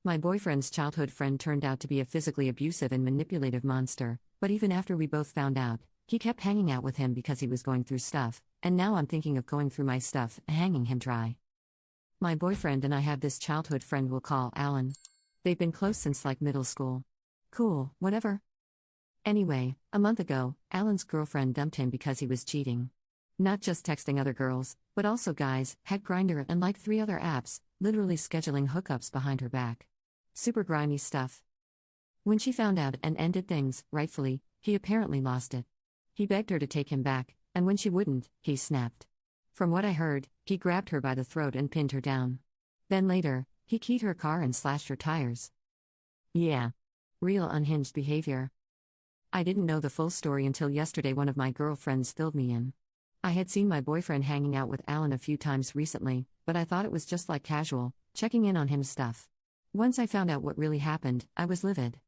My boyfriend's childhood friend turned out to be a physically abusive and manipulative monster, but even after we both found out, he kept hanging out with him because he was going through stuff, and now I'm thinking of going through my stuff and hanging him dry. My boyfriend and I have this childhood friend we'll call Alan. They've been close since like middle school. Cool, whatever. Anyway, a month ago, Alan's girlfriend dumped him because he was cheating. Not just texting other girls, but also guys, had Grindr and like 3 other apps, literally scheduling hookups behind her back. Super grimy stuff. When she found out and ended things, rightfully, he apparently lost it. He begged her to take him back, and when she wouldn't, he snapped. From what I heard, he grabbed her by the throat and pinned her down. Then later, he keyed her car and slashed her tires. Yeah. Real unhinged behavior. I didn't know the full story until yesterday one of my girlfriends filled me in. I had seen my boyfriend hanging out with Alan a few times recently, but I thought it was just like casual, checking in on him stuff. Once I found out what really happened, I was livid.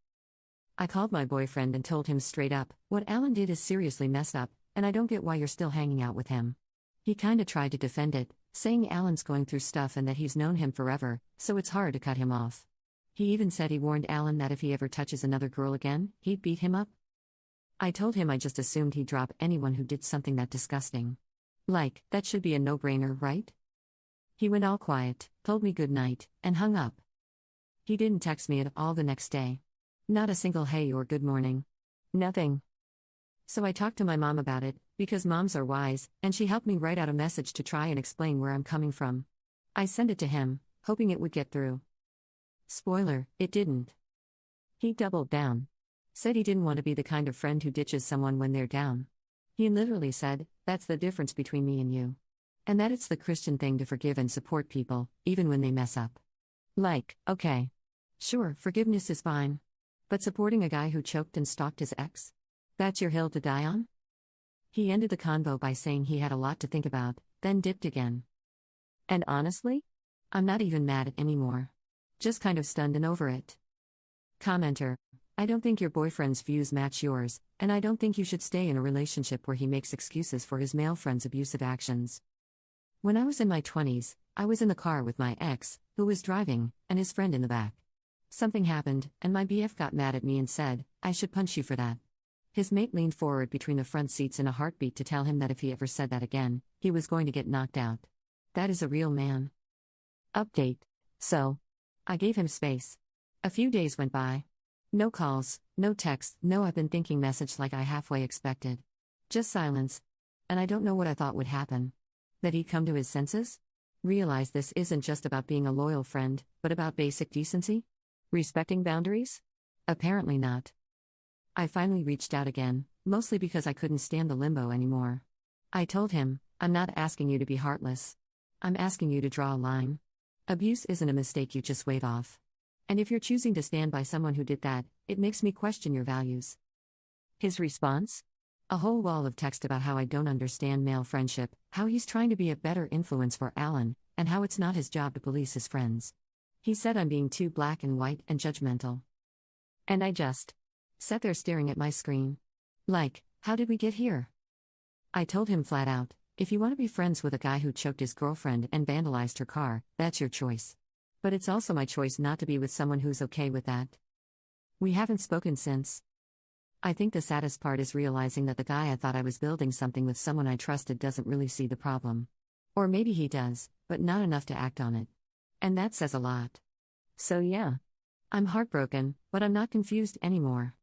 I called my boyfriend and told him straight up, what Alan did is seriously messed up, and I don't get why you're still hanging out with him. He kinda tried to defend it, saying Alan's going through stuff and that he's known him forever, so it's hard to cut him off. He even said he warned Alan that if he ever touches another girl again, he'd beat him up. I told him I just assumed he'd drop anyone who did something that disgusting. Like, that should be a no-brainer, right? He went all quiet, told me good night, and hung up. He didn't text me at all the next day. Not a single hey or good morning. Nothing. So I talked to my mom about it, because moms are wise, and she helped me write out a message to try and explain where I'm coming from. I sent it to him, hoping it would get through. Spoiler, it didn't. He doubled down. Said he didn't want to be the kind of friend who ditches someone when they're down. He literally said, that's the difference between me and you. And that it's the Christian thing to forgive and support people, even when they mess up. Like, okay. Sure, forgiveness is fine. But supporting a guy who choked and stalked his ex? That's your hill to die on? He ended the convo by saying he had a lot to think about, then dipped again. And honestly? I'm not even mad anymore. Just kind of stunned and over it. Commenter. I don't think your boyfriend's views match yours, and I don't think you should stay in a relationship where he makes excuses for his male friend's abusive actions. When I was in my 20s, I was in the car with my ex, who was driving, and his friend in the back. Something happened, and my BF got mad at me and said, I should punch you for that. His mate leaned forward between the front seats in a heartbeat to tell him that if he ever said that again, he was going to get knocked out. That is a real man. Update. So. I gave him space. A few days went by. No calls, no texts, no I've been thinking message like I halfway expected. Just silence. And I don't know what I thought would happen. That he'd come to his senses? Realize this isn't just about being a loyal friend, but about basic decency? Respecting boundaries? Apparently not. I finally reached out again, mostly because I couldn't stand the limbo anymore. I told him, I'm not asking you to be heartless. I'm asking you to draw a line. Abuse isn't a mistake you just wave off. And if you're choosing to stand by someone who did that, it makes me question your values. His response? A whole wall of text about how I don't understand male friendship, how he's trying to be a better influence for Alan, and how it's not his job to police his friends. He said I'm being too black and white and judgmental. And I just sat there staring at my screen. Like, how did we get here? I told him flat out, if you want to be friends with a guy who choked his girlfriend and vandalized her car, that's your choice. But it's also my choice not to be with someone who's okay with that. We haven't spoken since. I think the saddest part is realizing that the guy I thought I was building something with, someone I trusted, doesn't really see the problem. Or maybe he does, but not enough to act on it. And that says a lot. So yeah. I'm heartbroken, but I'm not confused anymore.